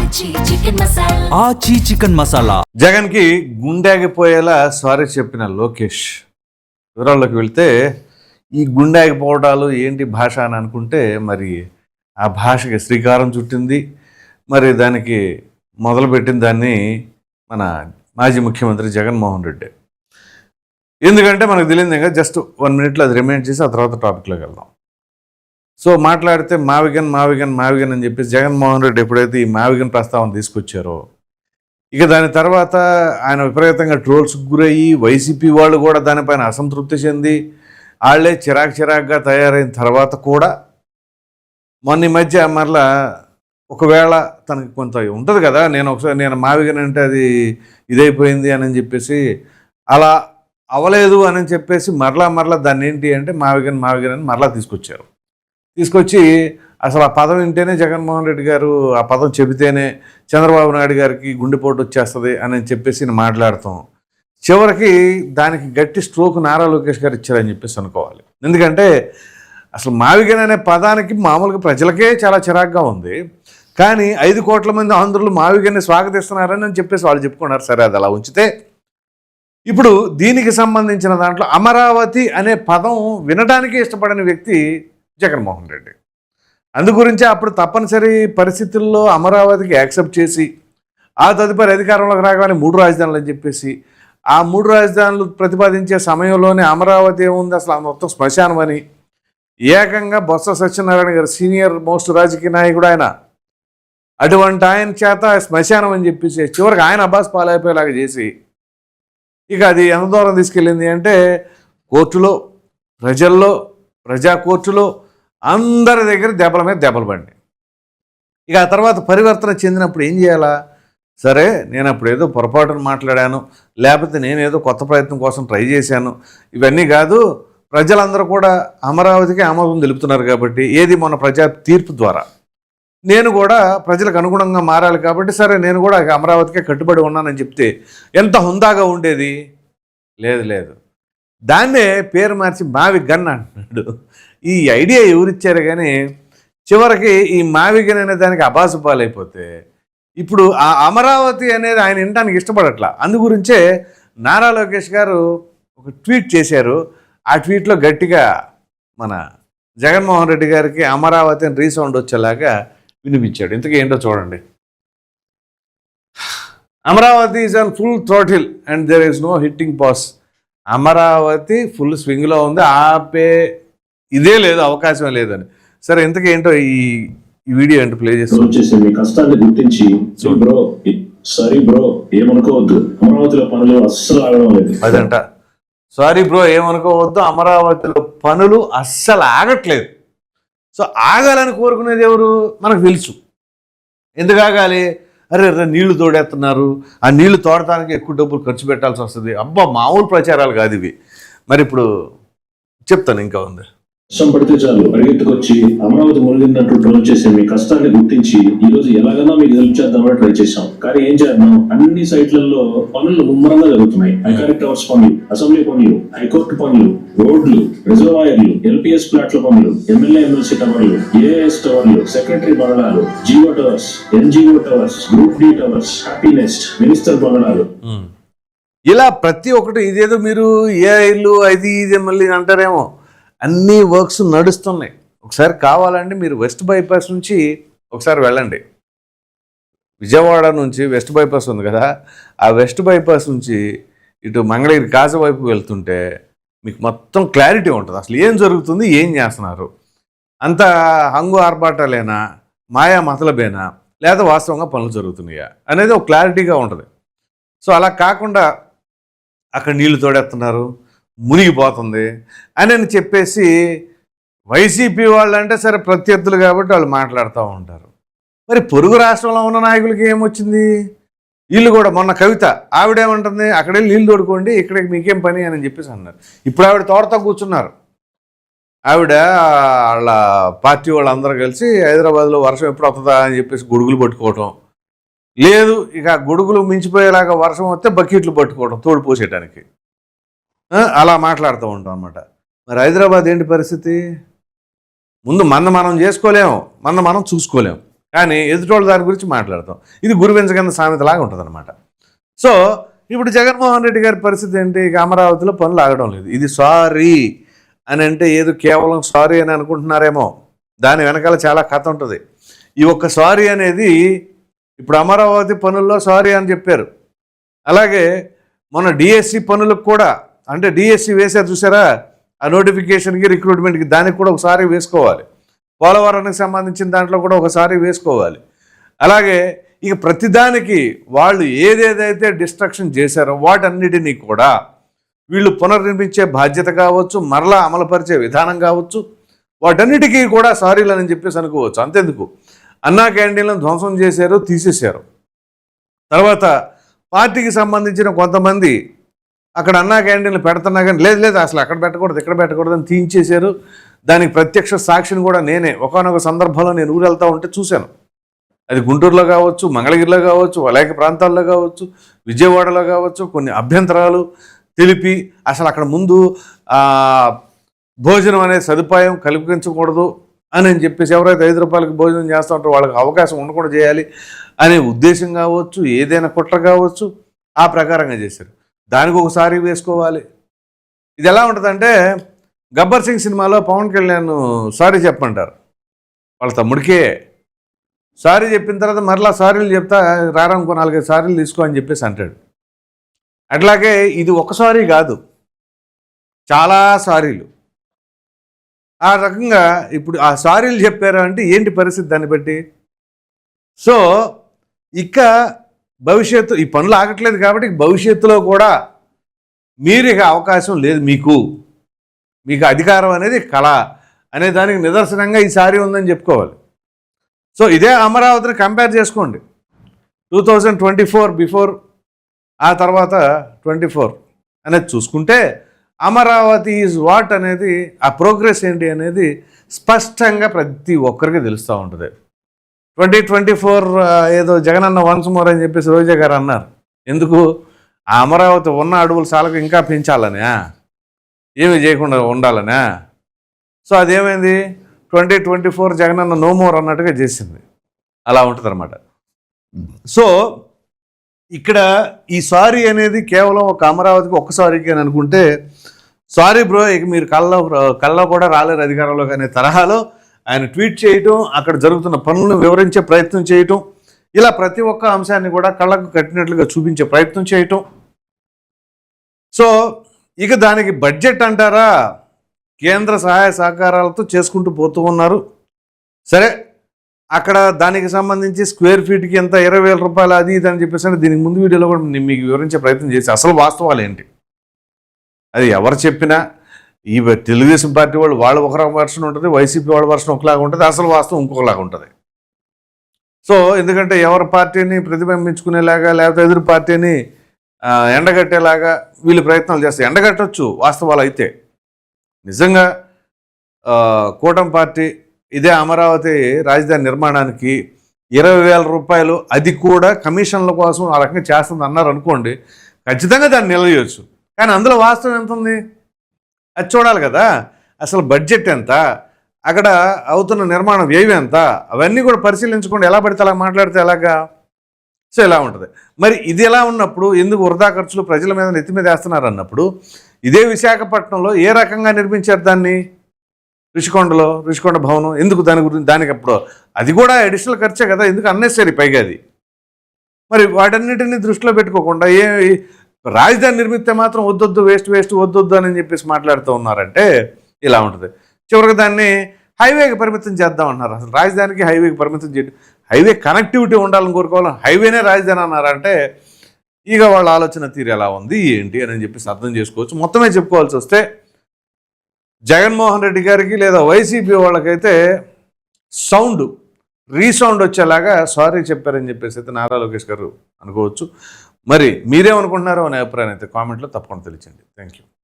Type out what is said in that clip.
ఆచి చికెన్ మసాలా. జగన్ కి గుండెగిపోయేలా సారీ చెప్పిన లోకేష్. వివరాల్లోకి వెళ్తే ఈ గుండెగిపోవడాలు ఏంటి భాష అని అనుకుంటే మరి ఆ భాషకి శ్రీకారం చుట్టింది. మరి దానికి మొదలుపెట్టిన దాన్ని మన మాజీ ముఖ్యమంత్రి జగన్మోహన్ రెడ్డి. ఎందుకంటే మనకు తెలియదు ఇంకా జస్ట్ 1 minute అది రిమైండ్ చేసి ఆ తర్వాత టాపిక్లోకి వెళ్దాం. సో మాట్లాడితే మావిగన్ అని చెప్పేసి జగన్మోహన్ రెడ్డి ఎప్పుడైతే ఈ మావిగన్ ప్రస్తావన తీసుకొచ్చారో ఇక దాని తర్వాత ఆయన విపరీతంగా ట్రోల్స్కి గురయ్యి వైసీపీ వాళ్ళు కూడా దానిపైన అసంతృప్తి చెంది వాళ్ళే చిరాకుగా తయారైన తర్వాత కూడా మొన్న ఈ మధ్య మరలా ఒకవేళ తనకి కొంత ఉంటుంది కదా, నేను మావిగన్ అంటే అది ఇదైపోయింది అని చెప్పేసి అలా అవలేదు అని చెప్పేసి మరలా దాన్ని ఏంటి అంటే మావిగన్ అని మరలా తీసుకొచ్చి అసలు ఆ పదం వింటేనే జగన్మోహన్ రెడ్డి గారు ఆ పదం చెబితేనే చంద్రబాబు నాయుడు గారికి గుండెపోటు వచ్చేస్తుంది అని చెప్పేసి మాట్లాడతాం. చివరికి దానికి గట్టి స్ట్రోక్ నారా లోకేష్ గారు ఇచ్చారని చెప్పేసి అనుకోవాలి. ఎందుకంటే అసలు మావిగన్ అనే పదానికి మామూలుగా ప్రజలకే చాలా చిరాగ్గా ఉంది. కానీ 5 కోట్ల మంది ఆంధ్రులు మావిగన్ని స్వాగతిస్తున్నారని చెప్పేసి వాళ్ళు చెప్పుకున్నారు. సరే, అది అలా ఉంచితే ఇప్పుడు దీనికి సంబంధించిన దాంట్లో అమరావతి అనే పదం వినడానికి ఇష్టపడని వ్యక్తి జగన్మోహన్ రెడ్డి. అందుగురించి అప్పుడు తప్పనిసరి పరిస్థితుల్లో అమరావతికి యాక్సెప్ట్ చేసి ఆ తదుపరి అధికారంలోకి రాగానే 3 రాజధానులు అని చెప్పేసి ఆ 3 రాజధానులు ప్రతిపాదించే సమయంలోనే అమరావతి ఏముంది అసలు మొత్తం శ్మశానం అని ఏకంగా బొత్స సత్యనారాయణ గారు సీనియర్ మోస్ట్ రాజకీయ నాయకుడు ఆయన, అటువంటి ఆయన చేత శ్మశానం అని చెప్పేసి చివరికి ఆయన అబ్బాస్ పాలైపోయేలాగా చేసి ఇక అది ఎంత దూరం తీసుకెళ్ళింది అంటే కోర్టులో, ప్రజల్లో, ప్రజా కోర్టులో అందరి దగ్గర దెబ్బల మీద దెబ్బలు పడినాయి. ఇక ఆ తర్వాత పరివర్తన చెందినప్పుడు ఏం చేయాలా? సరే, నేను అప్పుడు ఏదో పొరపాటును మాట్లాడాను, లేకపోతే నేనేదో కొత్త ప్రయత్నం కోసం ట్రై చేశాను, ఇవన్నీ కాదు. ప్రజలందరూ కూడా అమరావతికి ఆమోదం తెలుపుతున్నారు కాబట్టి ఏది మొన్న ప్రజా తీర్పు ద్వారా నేను కూడా ప్రజలకు అనుగుణంగా మారాలి కాబట్టి సరే నేను కూడా అమరావతికే కట్టుబడి ఉన్నానని చెప్తే ఎంత హుందాగా ఉండేది. లేదు, దాన్నే పేరు మార్చి మావిగన్ అంటున్నాడు. ఈ ఐడియా ఎవరిచ్చారు కానీ చివరికి ఈ మావిగన్ అనే దానికి అబాసుపాలైపోతే ఇప్పుడు ఆ అమరావతి అనేది ఆయన వినడానికి ఇష్టపడట్లా. అందుగురించే నారా లోకేష్ గారు ఒక ట్వీట్ చేశారు. ఆ ట్వీట్లో గట్టిగా మన జగన్మోహన్ రెడ్డి గారికి అమరావతి అని రీసౌండ్ వచ్చేలాగా వినిపించాడు. ఇంతకీ ఏంటో చూడండి. Amaravati is on full throttle and there is no hitting pause. Amaravati full స్వింగ్లో ఉంది, ఆపే ఇదే లేదు, అవకాశమే లేదని. సరే, ఇంతకీ ఏంటో ఈ వీడియో ఏంటో ప్లే చేసి మీ కష్టాన్ని గుర్తించి బ్రో ఏమనుకోవద్దు, అమరావతిలో పనులు అస్సలు ఆగడం లేదు అదంట. సారీ బ్రో ఏమనుకోవద్దు, అమరావతిలో పనులు అస్సలు ఆగట్లేదు. సో ఆగాలని కోరుకునేది ఎవరు మనకు తెలుసు. ఎందుకు ఆగాలి? అరే నీళ్లు తోడేస్తున్నారు, ఆ నీళ్లు తోడటానికి ఎక్కువ డబ్బులు ఖర్చు పెట్టాల్సి వస్తుంది. అబ్బా, మామూలు ప్రచారాలు కాదు ఇవి. మరి ఇప్పుడు చెప్తాను, ఇంకా ఉంది. వర్షం పడితే చాలు పరిగెత్తుకొచ్చి అమరావతి మునిగిందంటూ ట్రోల్ చేసే మీ కష్టాన్ని గుర్తించి ఈ రోజు ఎలాగైనా మీకు హెల్ప్ చేద్దామని ట్రై చేశాం. కానీ ఏం చేద్దాం, అన్ని సైట్లలో పనులు ముమ్మరంగా జరుగుతున్నాయి. హైకారిక్ టవర్స్ పనులు, అసెంబ్లీ పనులు, హైకోర్టు పనులు, రోడ్లు, రిజర్వాయర్లు, ఎల్పిఎస్ ప్లాట్ల పనులు, ఎమ్మెల్యే ఎమ్మెల్సీ టవర్లు, ఏఎస్ టవర్లు, సెక్రటరీ బంగళాలు, జియో towers, NGO towers, group D towers, Happinest, minister బంగళాలు, ఇలా ప్రతి ఒక్కటి ఇదేదో మీరు ఏ ఇల్లు అది ఇది మళ్ళీ అంటారేమో, అన్ని వర్క్స్ నడుస్తున్నాయి. ఒకసారి కావాలంటే మీరు వెస్ట్ బైపాస్ నుంచి ఒకసారి వెళ్ళండి. విజయవాడ నుంచి వెస్ట్ బైపాస్ ఉంది కదా, ఆ వెస్ట్ బైపాస్ నుంచి ఇటు మంగళగిరి కాజ వైపు వెళ్తుంటే మీకు మొత్తం క్లారిటీ ఉంటుంది. అసలు ఏం జరుగుతుంది, ఏం చేస్తున్నారు, అంత హంగు ఆర్భాటాలేనా, మాయా మతలబేనా, లేదా వాస్తవంగా పనులు జరుగుతున్నాయా అనేది ఒక క్లారిటీగా ఉంటుంది. సో అలా కాకుండా అక్కడ నీళ్లు తోడేస్తున్నారు, మునిగిపోతుంది అని చెప్పేసి వైసీపీ వాళ్ళు అంటే సరే ప్రత్యర్థులు కాబట్టి వాళ్ళు మాట్లాడుతూ ఉంటారు. మరి పొరుగు రాష్ట్రంలో ఉన్న నాయకులకి ఏమొచ్చింది? వీళ్ళు కూడా మొన్న కవిత ఆవిడేమంటుంది, అక్కడే నీళ్ళు తోడుకోండి, ఇక్కడికి మీకేం పని అని చెప్పేసి అన్నారు. ఇప్పుడు ఆవిడ తోటతో కూర్చున్నారు. ఆవిడ వాళ్ళ పార్టీ వాళ్ళందరూ కలిసి హైదరాబాద్లో వర్షం ఎప్పుడు వస్తుందా అని చెప్పేసి గొడుగులు పట్టుకోవటం లేదు, ఇక గొడుగులు మించిపోయేలాగా వర్షం వస్తే బకెట్లు పట్టుకోవడం తోడు పోసేయడానికి, అలా మాట్లాడుతూ ఉంటాం అన్నమాట. మరి హైదరాబాద్ ఏంటి పరిస్థితి? ముందు మనం చేసుకోలేము, మనం చూసుకోలేము. కానీ ఎదుటోళ్ళ దాని గురించి మాట్లాడతాం. ఇది గురువించగన్న సామెతలాగా ఉంటుంది అనమాట. సో ఇప్పుడు జగన్మోహన్ రెడ్డి గారి పరిస్థితి ఏంటి? ఇక అమరావతిలో పనులు ఆగడం లేదు. ఇది సారీ అని అంటే ఏదో కేవలం సారీ అని అనుకుంటున్నారేమో, దాని వెనకాల చాలా కథ ఉంటుంది. ఈ ఒక్క సారీ అనేది ఇప్పుడు అమరావతి పనుల్లో సారీ అని చెప్పారు. అలాగే మన డిఎస్సి పనులకు కూడా, అంటే డిఎస్సి వేశారు చూసారా, ఆ నోటిఫికేషన్కి రిక్రూట్మెంట్కి, దానికి కూడా ఒకసారి వేసుకోవాలి. పోలవరానికి సంబంధించిన దాంట్లో కూడా ఒకసారి వేసుకోవాలి. అలాగే ఇక ప్రతిదానికి వాళ్ళు ఏదేదైతే డిస్ట్రక్షన్ చేశారో వాటన్నిటినీ కూడా వీళ్ళు పునర్నిర్మించే బాధ్యత కావచ్చు, మరలా అమలుపరిచే విధానం కావచ్చు, వాటన్నిటికీ కూడా సారీలు అని చెప్పేసి అనుకోవచ్చు. అంతెందుకు, అన్నా క్యాంటీన్లను ధ్వంసం చేశారు, తీసేశారు. తర్వాత పార్టీకి సంబంధించిన కొంతమంది అక్కడ అన్నా క్యాంటీన్లు పెడుతున్నా కానీ లేదు అసలు అక్కడ పెట్టకూడదు ఇక్కడ పెట్టకూడదు అని తీయించేశారు. దానికి ప్రత్యక్ష సాక్షిని కూడా నేనే ఒకానొక సందర్భంలో నేను ఊరు వెళ్తూ ఉంటే చూశాను. అది గుంటూరులో కావచ్చు, మంగళగిరిలో కావచ్చు, అనేక ప్రాంతాల్లో కావచ్చు, విజయవాడలో కావచ్చు, కొన్ని అభ్యంతరాలు తెలిపి అసలు అక్కడ ముందు భోజనం అనే సదుపాయం కల్పించకూడదు అని చెప్పేసి, ఎవరైతే 5 రూపాయలకి భోజనం చేస్తూ ఉంటారో వాళ్ళకి అవకాశం ఉండకుండా చేయాలి అనే ఉద్దేశం కావచ్చు, ఏదైనా కుట్ర కావచ్చు, ఆ ప్రకారంగా చేశారు. దానికి ఒకసారి వేసుకోవాలి. ఇది ఎలా ఉంటుందంటే, గబ్బర్ సింగ్ సినిమాలో పవన్ కళ్యాణ్ సారీ చెప్పమంటారు వాళ్ళ తమ్ముడికే. సారీ చెప్పిన తర్వాత మరలా సారీలు చెప్తా రారనుకో 4-5 సారీలు తీసుకో అని చెప్పేసి అంటాడు. అట్లాగే ఇది ఒక సారీ కాదు, చాలా సారీలు. ఆ రకంగా ఇప్పుడు ఆ సారీలు చెప్పారు అంటే ఏంటి పరిస్థితి దాన్ని బట్టి? సో ఇక భవిష్యత్తు ఈ పనులు ఆగట్లేదు కాబట్టి భవిష్యత్తులో కూడా మీరు ఇక అవకాశం లేదు, మీకు అధికారం అనేది కళ అనే దానికి నిదర్శనంగా ఈ సారీ ఉందని చెప్పుకోవాలి. సో ఇదే అమరావతిని కంపేర్ చేసుకోండి. 2024 బిఫోర్, ఆ తర్వాత 24 అనేది చూసుకుంటే అమరావతి ఈజ్ వాట్ అనేది, ఆ ప్రోగ్రెస్ ఏంటి అనేది స్పష్టంగా ప్రతి ఒక్కరికి తెలుస్తూ ఉంటుంది. 2024 ఏదో జగనన్న వన్స్ మోర్ అని చెప్పేసి రోజా గారు అన్నారు. ఎందుకు? ఆ అమరావతి ఉన్న అడవుల సాలకు ఇంకా పెంచాలనా, ఏమి చేయకుండా ఉండాలనా? సో అదేమైంది, 2024 జగనన్న నో మోర్ అన్నట్టుగా చేసింది. అలా ఉంటుంది అనమాట. సో ఇక్కడ ఈ సారీ అనేది కేవలం ఒక అమరావతికి ఒక్క సారీకి అని అనుకుంటే, సారీ బ్రో ఇక మీరు కళ్ళలో కూడా రాలేరు అధికారంలోకి అనే తరహాలో ఆయన ట్వీట్ చేయటం, అక్కడ జరుగుతున్న పనులను వివరించే ప్రయత్నం చేయటం, ఇలా ప్రతి ఒక్క అంశాన్ని కూడా కళ్ళకు కట్టినట్లుగా చూపించే ప్రయత్నం చేయటం. సో ఇక దానికి బడ్జెట్ అంటారా, కేంద్ర సహాయ సహకారాలతో చేసుకుంటూ పోతూ ఉన్నారు. సరే, అక్కడ దానికి సంబంధించి స్క్వేర్ ఫీట్కి ఎంత 20,000 రూపాయలు అది ఇది అని చెప్పేసి దీనికి ముందు వీడియోలో కూడా నేను మీకు వివరించే ప్రయత్నం చేసి అసలు వాస్తవాలు ఏంటి, అది ఎవరు చెప్పినా ఈ తెలుగుదేశం పార్టీ వాళ్ళ ఒక వర్షన్ ఉంటుంది, వైసీపీ వాళ్ళ వర్షన్ ఒకలాగా ఉంటుంది, అసలు వాస్తవం ఇంకొకలాగా ఉంటుంది. సో ఎందుకంటే ఎవరి పార్టీని ప్రతిబింబించుకునేలాగా లేకపోతే ఎదురు పార్టీని ఎండగట్టేలాగా వీళ్ళు ప్రయత్నాలు చేస్తారు. ఎండగట్టవచ్చు వాస్తవాలు అయితే. నిజంగా కూటమి పార్టీ ఇదే అమరావతి రాజధాని నిర్మాణానికి 20,000 రూపాయలు అది కూడా కమిషన్ల కోసం ఆ రకంగా చేస్తుంది అన్నారు అనుకోండి, ఖచ్చితంగా దాన్ని నిలవేయచ్చు. కానీ అందులో వాస్తవం ఎంత ఉంది అది చూడాలి కదా. అసలు బడ్జెట్ ఎంత, అక్కడ అవుతున్న నిర్మాణ వ్యయం ఎంత, అవన్నీ కూడా పరిశీలించకుండా ఎలా పడితే అలా మాట్లాడితే ఎలాగా? సో ఇలా ఉంటుంది. మరి ఇది ఎలా ఉన్నప్పుడు ఎందుకు వృధా ఖర్చులు ప్రజల మీద నెత్తి మీద వేస్తున్నారు అన్నప్పుడు, ఇదే విశాఖపట్నంలో ఏ రకంగా నిర్మించారు దాన్ని? ఋషికొండ భవనం ఎందుకు? దానికి అప్పుడు అది కూడా అడిషనల్ ఖర్చే కదా, ఎందుకు అన్నెసరీ పైగా అది. మరి వాటన్నిటిని దృష్టిలో పెట్టుకోకుండా రాజధాని నిర్మిస్తే మాత్రం వద్దొద్దు, వేస్ట్ వద్దొద్దు అని చెప్పేసి మాట్లాడుతూ ఉన్నారంటే ఇలా ఉంటుంది. చివరికి దాన్ని హైవేకి పరిమితం చేద్దాం అంటున్నారు. అసలు రాజధానికి హైవేకి పరిమితం చేయడం, హైవే కనెక్టివిటీ ఉండాలని కోరుకోవాలి, హైవేనే రాజధాని అన్నారంటే ఇక వాళ్ళ ఆలోచన తీరు ఎలా ఉంది ఏంటి అని చెప్పేసి అర్థం చేసుకోవచ్చు. మొత్తమే చెప్పుకోవాల్సి వస్తే జగన్మోహన్ రెడ్డి గారికి లేదా వైసీపీ వాళ్ళకైతే రీసౌండ్ వచ్చేలాగా సారీ చెప్పారని చెప్పేసి అయితే నారా లోకేష్ గారు అనుకోవచ్చు. మరి మీరేమనుకుంటున్నారో అనే అభిప్రాయం అయితే కామెంట్లో తప్పకుండా తెలియచేయండి. Thank you.